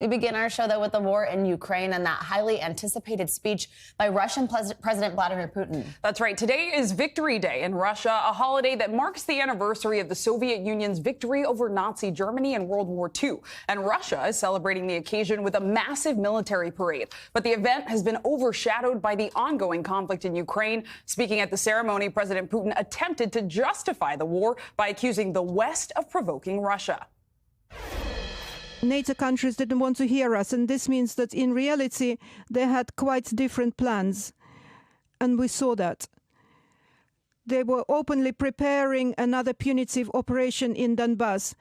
We begin our show, though, with the war in Ukraine and that highly anticipated speech by Russian President Vladimir Putin. That's right. Today is Victory Day in Russia, a holiday that marks the anniversary of the Soviet Union's victory over Nazi Germany in World War II. And Russia is celebrating the occasion with a massive military parade. But the event has been overshadowed by the ongoing conflict in Ukraine. Speaking at the ceremony, President Putin attempted to justify the war by accusing the West of provoking Russia. NATO countries didn't want to hear us, and this means that in reality they had quite different plans, and we saw that. They were openly preparing another punitive operation in Donbass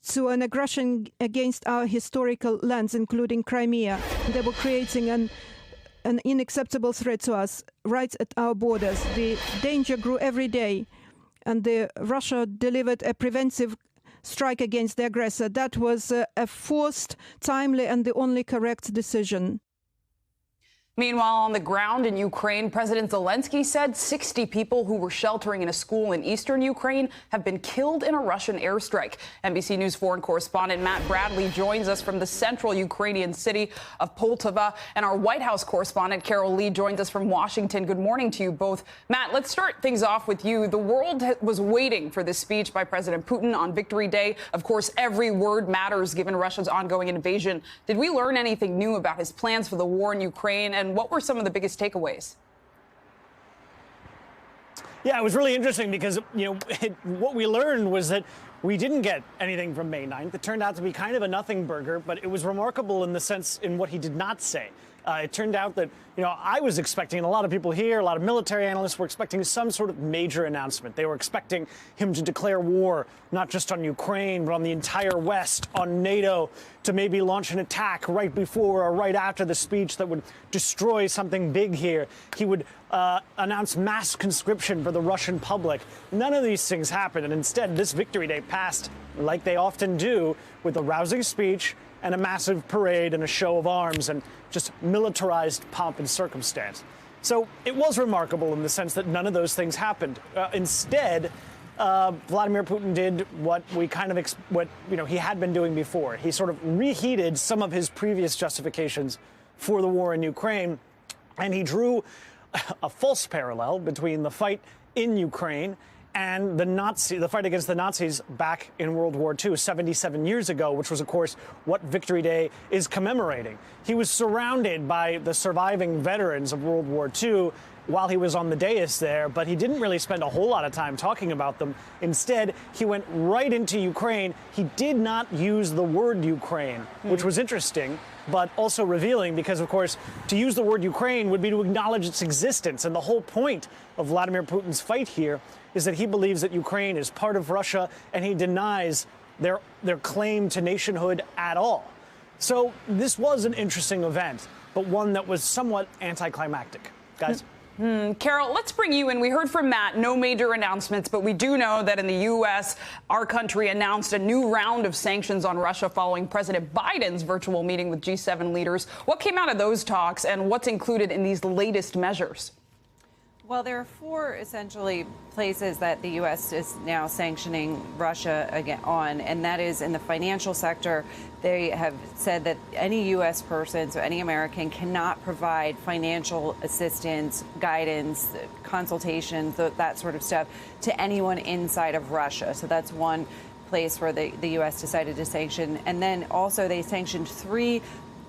to an aggression against our historical lands, including Crimea. They were creating an unacceptable threat to us right at our borders. The danger grew every day, and Russia delivered a preventive strike against the aggressor. That was a forced, timely, and the only correct decision. Meanwhile, on the ground in Ukraine, President Zelensky said 60 people who were sheltering in a school in eastern Ukraine have been killed in a Russian airstrike. NBC News foreign correspondent Matt Bradley joins us from the central Ukrainian city of Poltava, and our White House correspondent Carol Lee joins us from Washington. Good morning to you both. Matt, let's start things off with you. The world was waiting for this speech by President Putin on Victory Day. Of course, every word matters given Russia's ongoing invasion. Did we learn anything new about his plans for the war in Ukraine, and what were some of the biggest takeaways? Yeah, it was really interesting because, what we learned was that we didn't get anything from May 9th. It turned out to be kind of a nothing burger, but it was remarkable in the sense in what he did not say. It turned out that, I was expecting, and a lot of people here, a lot of military analysts were expecting some sort of major announcement. They were expecting him to declare war, not just on Ukraine, but on the entire West, on NATO, to maybe launch an attack right before or right after the speech that would destroy something big here. He would announce mass conscription for the Russian public. None of these things happened, and instead this Victory Day passed, like they often do, with a rousing speech and a massive parade and a show of arms and just militarized pomp and circumstance. So it was remarkable in the sense that none of those things happened. Instead, Vladimir Putin did what he had been doing before. He sort of reheated some of his previous justifications for the war in Ukraine, and he drew a false parallel between the fight in Ukraine and the fight against the Nazis back in World War II, 77 years ago, which was, of course, what Victory Day is commemorating. He was surrounded by the surviving veterans of World War II while he was on the dais there, but he didn't really spend a whole lot of time talking about them. Instead, he went right into Ukraine. He did not use the word Ukraine, which was interesting, but also revealing because, of course, to use the word Ukraine would be to acknowledge its existence. And the whole point of Vladimir Putin's fight here is that he believes that Ukraine is part of Russia, and he denies their claim to nationhood at all. So this was an interesting event, but one that was somewhat anticlimactic. Guys? Carol, let's bring you in. We heard from Matt, no major announcements, but we do know that in the U.S., our country announced a new round of sanctions on Russia following President Biden's virtual meeting with G7 leaders. What came out of those talks, and what's included in these latest measures? Well, there are four essentially places that the U.S. is now sanctioning Russia again on, and that is in the financial sector. They have said that any U.S. person, so any American, cannot provide financial assistance, guidance, consultations, that sort of stuff to anyone inside of Russia. So that's one place where the U.S. decided to sanction. And then also they sanctioned 3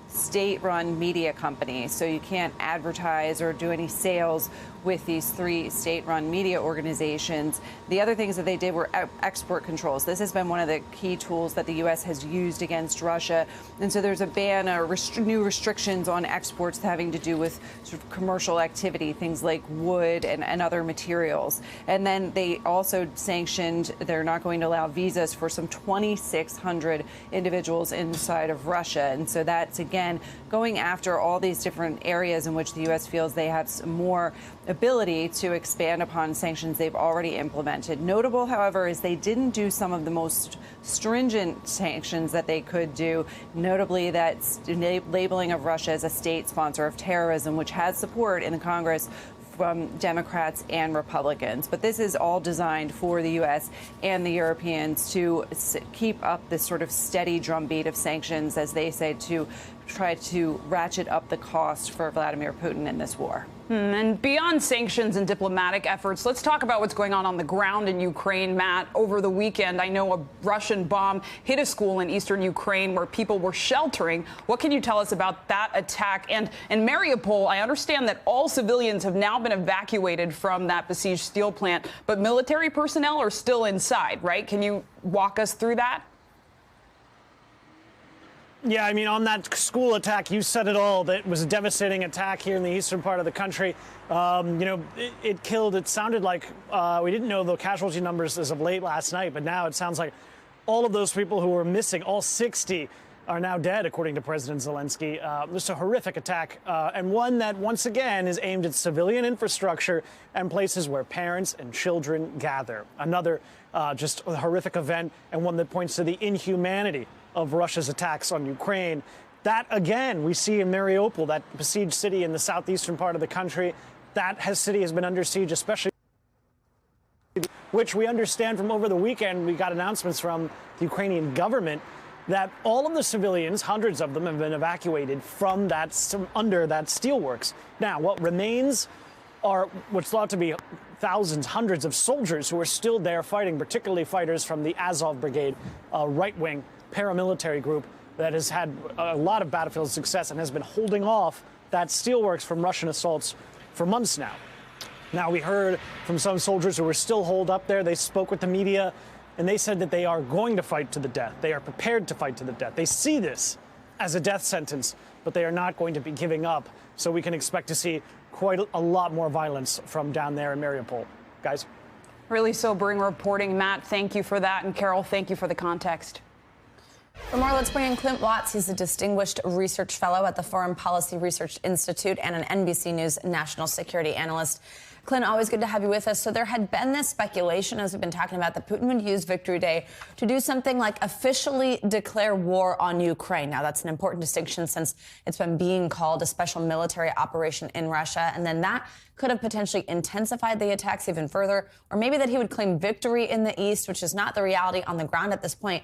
state-run media companies, so you can't advertise or do any sales with these 3 state-run media organizations. The other things that they did were export controls. This has been one of the key tools that the U.S. has used against Russia, and so there's a ban or new restrictions on exports having to do with sort of commercial activity, things like wood and other materials. And then they also sanctioned, they're not going to allow visas for some 2,600 individuals inside of Russia, and so that's again going after all these different areas in which the U.S. feels they have some more ability to expand upon sanctions they've already implemented. Notable, however, is they didn't do some of the most stringent sanctions that they could do, notably that labeling of Russia as a state sponsor of terrorism, which has support in the Congress from Democrats and Republicans. But this is all designed for the U.S. and the Europeans to keep up this sort of steady drumbeat of sanctions, as they say, to try to ratchet up the cost for Vladimir Putin in this war. And beyond sanctions and diplomatic efforts, let's talk about what's going on the ground in Ukraine, Matt. Over the weekend, I know a Russian bomb hit a school in eastern Ukraine where people were sheltering. What can you tell us about that attack? And in Mariupol, I understand that all civilians have now been evacuated from that besieged steel plant, but military personnel are still inside, right? Can you walk us through that? Yeah, I mean, on that school attack, you said it all. That was a devastating attack here in the eastern part of the country. It killed, it sounded like, we didn't know the casualty numbers as of late last night, but now it sounds like all of those people who were missing, all 60, are now dead, according to President Zelensky. Just a horrific attack, and one that, once again, is aimed at civilian infrastructure and places where parents and children gather. Another just a horrific event, and one that points to the inhumanity of Russia's attacks on Ukraine. That, again, we see in Mariupol, that besieged city in the southeastern part of the country. That city has been under siege, especially, which we understand from over the weekend. We got announcements from the Ukrainian government that all of the civilians, hundreds of them, have been evacuated from under that steelworks. Now, what remains are what's thought to be thousands, hundreds of soldiers who are still there fighting, particularly fighters from the Azov Brigade, a right-wing paramilitary group that has had a lot of battlefield success and has been holding off that steelworks from Russian assaults for months now. Now, we heard from some soldiers who were still holed up there. They spoke with the media, and they said that they are going to fight to the death. They are prepared to fight to the death. They see this as a death sentence, but they are not going to be giving up. So we can expect to see quite a lot more violence from down there in Mariupol. Guys? Really sobering reporting, Matt. Thank you for that. And Carol, thank you for the context. For more, let's bring in Clint Watts. He's a distinguished research fellow at the Foreign Policy Research Institute and an NBC News national security analyst. Clint, always good to have you with us. So there had been this speculation, as we've been talking about, that Putin would use Victory Day to do something like officially declare war on Ukraine. Now, that's an important distinction since it's been being called a special military operation in Russia. And then that could have potentially intensified the attacks even further. Or maybe that he would claim victory in the east, which is not the reality on the ground at this point.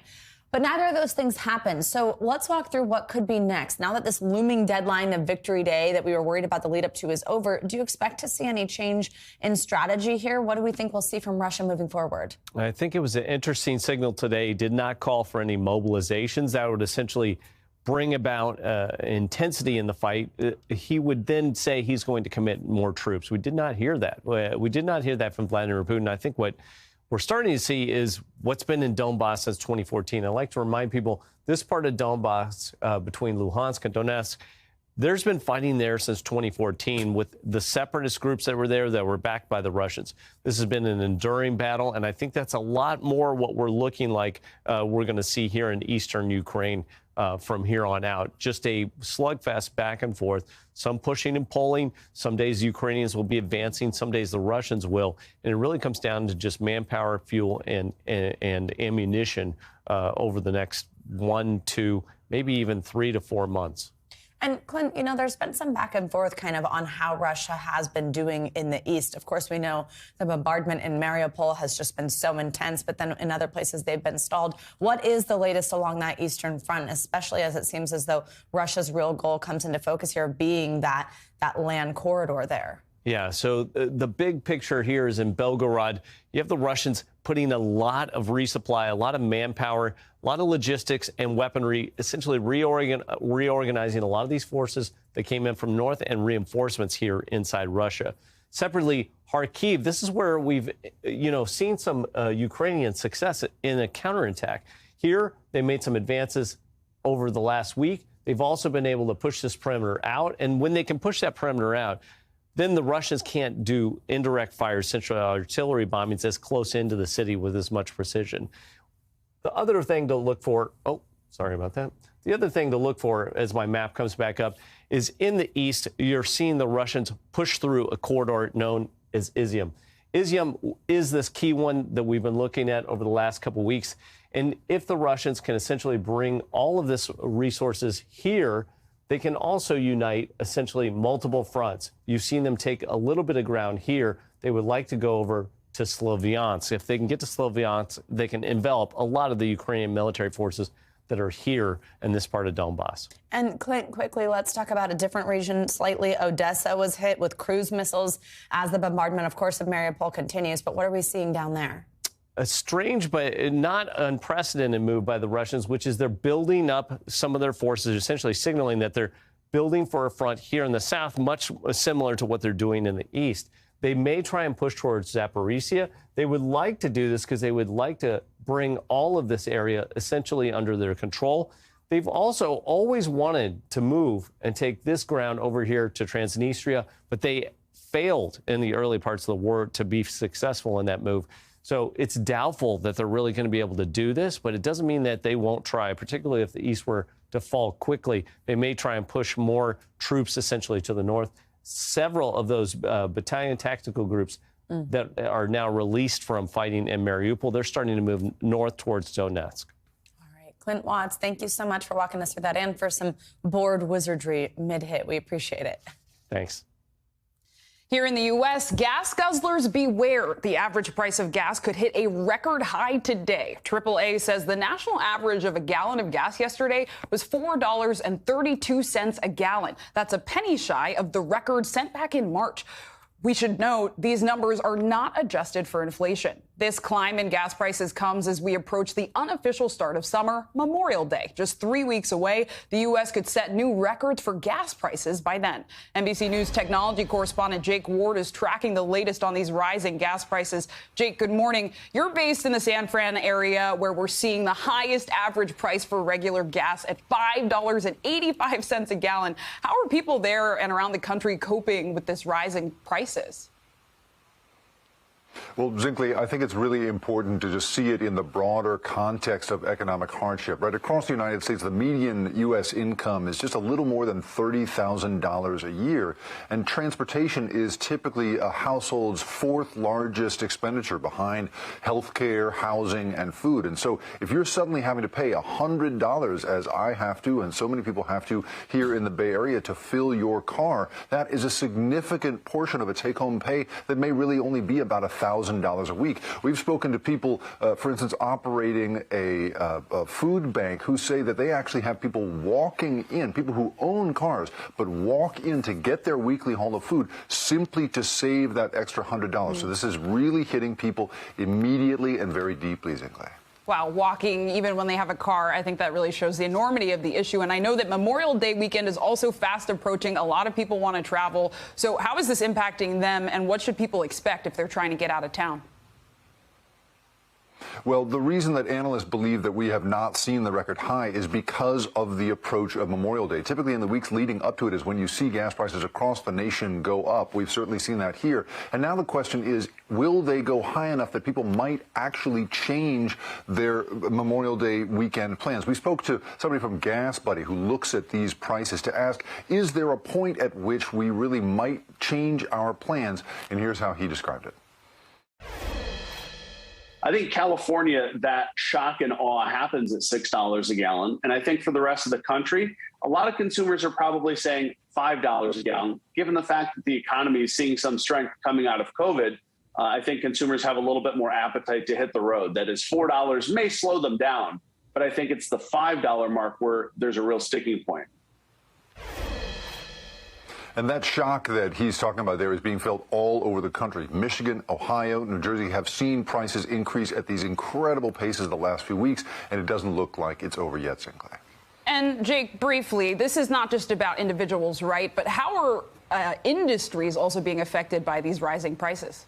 But neither of those things happened. So let's walk through what could be next. Now that this looming deadline of Victory Day that we were worried about the lead up to is over, do you expect to see any change in strategy here? What do we think we'll see from Russia moving forward? I think it was an interesting signal today. He did not call for any mobilizations that would essentially bring about intensity in the fight. He would then say he's going to commit more troops. We did not hear that. We did not hear that from Vladimir Putin. I think what we're starting to see is what's been in Donbass since 2014. I like to remind people this part of Donbass between Luhansk and Donetsk, there's been fighting there since 2014 with the separatist groups that were there that were backed by the Russians. This has been an enduring battle, and I think that's a lot more what we're looking like we're going to see here in eastern Ukraine from here on out. Just a slugfest back and forth, some pushing and pulling. Some days Ukrainians will be advancing, some days the Russians will. And it really comes down to just manpower, fuel, and ammunition over the next 1, 2, maybe even 3 to 4 months. And Clint, there's been some back and forth kind of on how Russia has been doing in the east. Of course, we know the bombardment in Mariupol has just been so intense, but then in other places they've been stalled. What is the latest along that eastern front, especially as it seems as though Russia's real goal comes into focus here, being that land corridor there? Yeah, so the big picture here is in Belgorod. You have the Russians putting a lot of resupply, a lot of manpower, a lot of logistics and weaponry, essentially reorganizing a lot of these forces that came in from north and reinforcements here inside Russia. Separately, Kharkiv, this is where we've, seen some Ukrainian success in a counterattack. Here, they made some advances over the last week. They've also been able to push this perimeter out. And when they can push that perimeter out, then the Russians can't do indirect fire central artillery bombings as close into the city with as much precision. The other thing to look for, sorry about that. The other thing to look for as my map comes back up is in the east, you're seeing the Russians push through a corridor known as Izium. Izium is this key one that we've been looking at over the last couple of weeks. And if the Russians can essentially bring all of this resources here, they can also unite essentially multiple fronts. You've seen them take a little bit of ground here. They would like to go over to Sloviansk. If they can get to Sloviansk, they can envelop a lot of the Ukrainian military forces that are here in this part of Donbass. And Clint, quickly, let's talk about a different region slightly. Odessa was hit with cruise missiles as the bombardment, of course, of Mariupol continues. But what are we seeing down there? A strange but not unprecedented move by the Russians, which is they're building up some of their forces, essentially signaling that they're building for a front here in the south, much similar to what they're doing in the east. They may try and push towards Zaporizhia. They would like to do this because they would like to bring all of this area essentially under their control. They've also always wanted to move and take this ground over here to Transnistria, but they failed in the early parts of the war to be successful in that move. So it's doubtful that they're really going to be able to do this, but it doesn't mean that they won't try, particularly if the East were to fall quickly. They may try and push more troops essentially to the north. Several of those battalion tactical groups that are now released from fighting in Mariupol, they're starting to move north towards Donetsk. All right. Clint Watts, thank you so much for walking us through that and for some board wizardry mid-hit. We appreciate it. Thanks. Here in the U.S., gas guzzlers beware. The average price of gas could hit a record high today. AAA says the national average of a gallon of gas yesterday was $4.32 a gallon. That's a penny shy of the record set back in March. We should note these numbers are not adjusted for inflation. This climb in gas prices comes as we approach the unofficial start of summer, Memorial Day. Just 3 weeks away, the U.S. could set new records for gas prices by then. NBC News technology correspondent Jake Ward is tracking the latest on these rising gas prices. Jake, good morning. You're based in the San Fran area where we're seeing the highest average price for regular gas at $5.85 a gallon. How are people there and around the country coping with this rising prices? Well, Zinkley, I think it's really important to just see it in the broader context of economic hardship. Right across the United States, the median U.S. income is just a little more than $30,000 a year. And transportation is typically a household's fourth largest expenditure behind health care, housing, and food. And so if you're suddenly having to pay $100, as I have to, and so many people have to here in the Bay Area, to fill your car, that is a significant portion of a take-home pay that may really only be about $1,000 a week. We've spoken to people, for instance, operating a food bank who say that they actually have people walking in, people who own cars, but walk in to get their weekly haul of food simply to save that extra $100. So this is really hitting people immediately and very deeply, Zinkley. Wow, walking even when they have a car, I think that really shows the enormity of the issue. And I know that Memorial Day weekend is also fast approaching. A lot of people want to travel. So how is this impacting them, and what should people expect if they're trying to get out of town? Well, the reason that analysts believe that we have not seen the record high is because of the approach of Memorial Day. Typically in the weeks leading up to it is when you see gas prices across the nation go up. We've certainly seen that here. And now the question is, will they go high enough that people might actually change their Memorial Day weekend plans? We spoke to somebody from Gas Buddy who looks at these prices to ask, is there a point at which we really might change our plans? And here's how he described it. I think California, that shock and awe happens at $6 a gallon. And I think for the rest of the country, a lot of consumers are probably saying $5 a gallon. Given the fact that the economy is seeing some strength coming out of COVID, I think consumers have a little bit more appetite to hit the road. That is, $4 may slow them down, but I think it's the $5 mark where there's a real sticking point. And that shock that he's talking about there is being felt all over the country. Michigan, Ohio, New Jersey have seen prices increase at these incredible paces the last few weeks, and it doesn't look like it's over yet, Sinclair. And Jake, briefly, this is not just about individuals, right? But how are industries also being affected by these rising prices?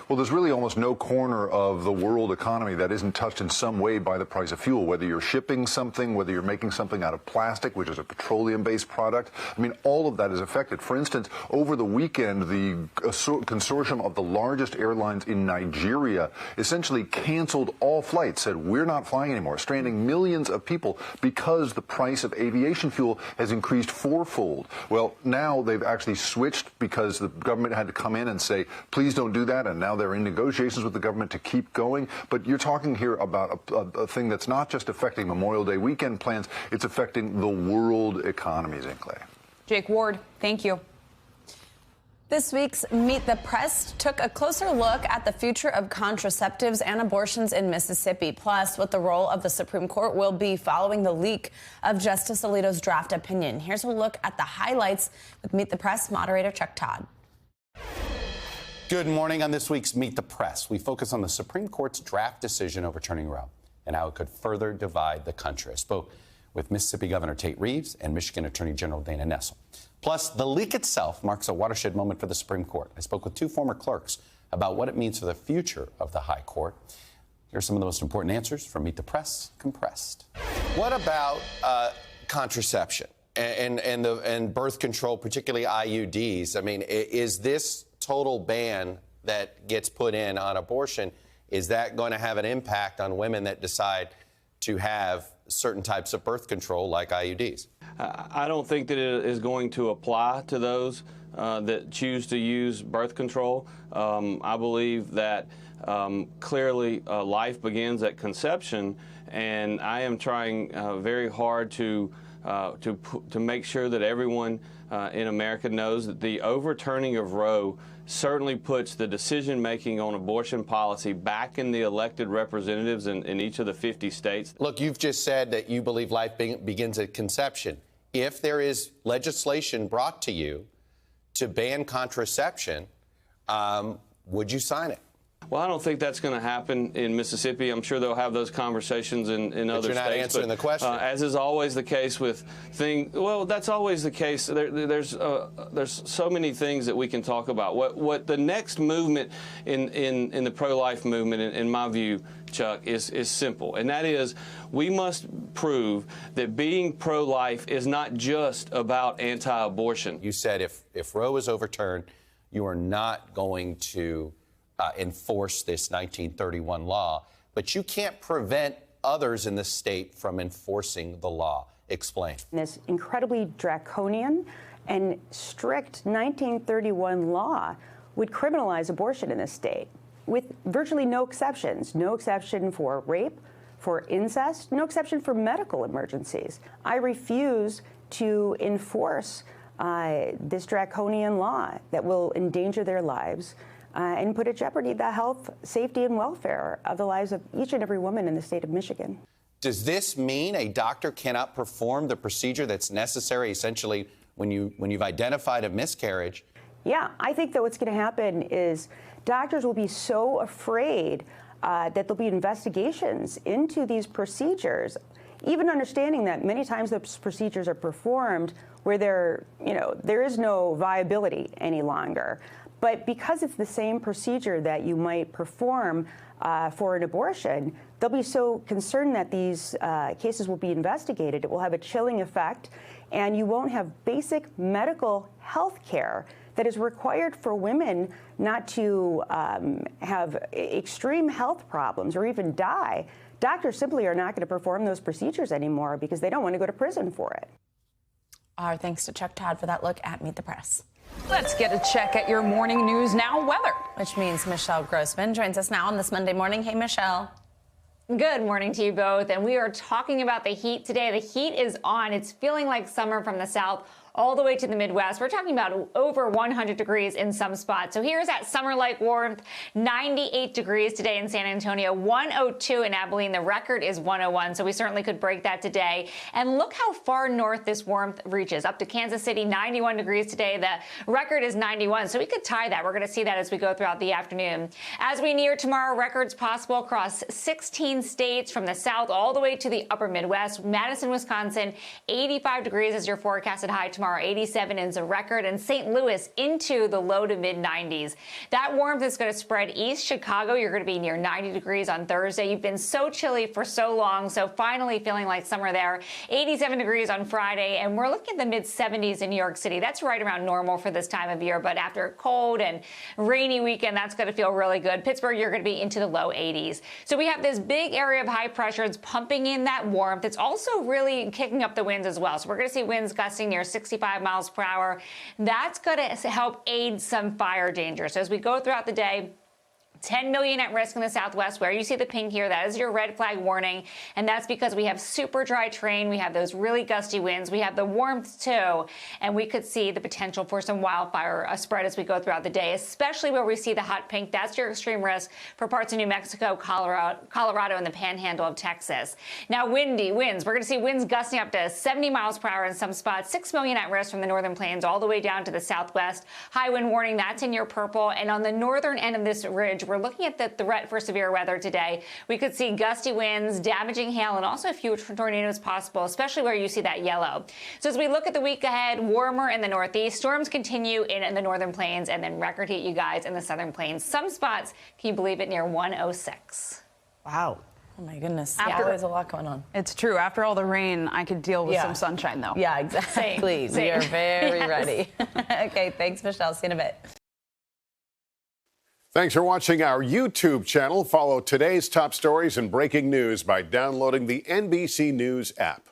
Well, there's really almost no corner of the world economy that isn't touched in some way by the price of fuel, whether you're shipping something, whether you're making something out of plastic, which is a petroleum-based product. I mean, all of that is affected. For instance, over the weekend, the consortium of the largest airlines in Nigeria essentially canceled all flights, said we're not flying anymore, stranding millions of people because the price of aviation fuel has increased fourfold. Well, now they've actually switched because the government had to come in and say, please don't do that, and now they're in negotiations with the government to keep going. But you're talking here about a thing that's not just affecting Memorial Day weekend plans, it's affecting the world economy, Zinkley. Jake Ward, thank you. This week's Meet the Press took a closer look at the future of contraceptives and abortions in Mississippi, plus what the role of the Supreme Court will be following the leak of Justice Alito's draft opinion. Here's a look at the highlights with Meet the Press moderator Chuck Todd. Good morning. On this week's Meet the Press, we focus on the Supreme Court's draft decision overturning Roe and how it could further divide the country. I spoke with Mississippi Governor Tate Reeves and Michigan Attorney General Dana Nessel. Plus, the leak itself marks a watershed moment for the Supreme Court. I spoke with two former clerks about what it means for the future of the High Court. Here are some of the most important answers from Meet the Press Compressed. What about contraception and birth control, particularly IUDs? I mean, is this total ban that gets put in on abortion, is that going to have an impact on women that decide to have certain types of birth control like IUDs? I don't think that it is going to apply to those that choose to use birth control. I believe that clearly life begins at conception, and I am trying very hard to make sure that everyone in America knows that the overturning of Roe certainly puts the decision-making on abortion policy back in the elected representatives in each of the 50 states. Look, you've just said that you believe life begins at conception. If there is legislation brought to you to ban contraception, would you sign it? Well, I don't think that's going to happen in Mississippi. I'm sure they'll have those conversations in other states. You're not answering the question. As is always the case with things, well, that's always the case. There's so many things that we can talk about. What the next movement in the pro-life movement, in my view, Chuck, is simple, and that is we must prove that being pro-life is not just about anti-abortion. You said if Roe is overturned, you are not going to enforce this 1931 law, but you can't prevent others in the state from enforcing the law. Explain. This incredibly draconian and strict 1931 law would criminalize abortion in this state with virtually no exceptions. No exception for rape, for incest, no exception for medical emergencies. I refuse to enforce this draconian law that will endanger their lives and put at jeopardy the health, safety, and welfare of the lives of each and every woman in the state of Michigan. Does this mean a doctor cannot perform the procedure that's necessary, essentially, when you've identified a miscarriage? Yeah, I think that what's going to happen is doctors will be so afraid that there'll be investigations into these procedures, even understanding that many times those procedures are performed where there is no viability any longer. But because it's the same procedure that you might perform for an abortion, they'll be so concerned that these cases will be investigated. It will have a chilling effect, and you won't have basic medical health care that is required for women not to have extreme health problems or even die. Doctors simply are not going to perform those procedures anymore because they don't want to go to prison for it. Our thanks to Chuck Todd for that look at Meet the Press. Let's get a check at your morning news now weather. Which means Michelle Grossman joins us now on this Monday morning. Hey, Michelle. Good morning to you both. And we are talking about the heat today. The heat is on. It's feeling like summer from the south all the way to the Midwest. We're talking about over 100 degrees in some spots. So here's that summer-like warmth. 98 degrees today in San Antonio, 102 in Abilene. The record is 101, so we certainly could break that today. And look how far north this warmth reaches. Up to Kansas City, 91 degrees today. The record is 91, so we could tie that. We're going to see that as we go throughout the afternoon. As we near tomorrow, records possible across 16 states from the south all the way to the upper Midwest. Madison, Wisconsin, 85 degrees is your forecasted high tomorrow. 87 is a record, and St. Louis into the low to mid 90s. That warmth is going to spread east. Chicago, you're going to be near 90 degrees on Thursday. You've been so chilly for so long, so finally feeling like summer there. 87 degrees on Friday, and we're looking at the mid 70s in New York City. That's right around normal for this time of year, but after a cold and rainy weekend, that's going to feel really good. Pittsburgh, you're going to be into the low 80s. So we have this big area of high pressure. It's pumping in that warmth. It's also really kicking up the winds as well. So we're going to see winds gusting near 65 miles per hour. That's going to help aid some fire danger. So as we go throughout the day, 10 million at risk in the southwest, where you see the pink here. That is your red flag warning. And that's because we have super dry terrain. We have those really gusty winds. We have the warmth too. And we could see the potential for some wildfire spread as we go throughout the day, especially where we see the hot pink. That's your extreme risk for parts of New Mexico, Colorado, and the panhandle of Texas. Now, windy winds. We're going to see winds gusting up to 70 miles per hour in some spots. 6 million at risk from the northern plains all the way down to the southwest. High wind warning. That's in your purple. And on the northern end of this ridge, we're looking at the threat for severe weather today. We could see gusty winds, damaging hail, and also a few tornadoes possible, especially where you see that yellow. So as we look at the week ahead, warmer in the northeast. Storms continue in the northern plains, and then record heat, you guys, in the southern plains. Some spots, can you believe it, near 106. Wow. Oh, my goodness. Yeah, there's a lot going on. It's true. After all the rain, I could deal with some sunshine, though. Yeah, exactly. Same. We are very ready. Okay, thanks, Michelle. See you in a bit. Thanks for watching our YouTube channel. Follow today's top stories and breaking news by downloading the NBC News app.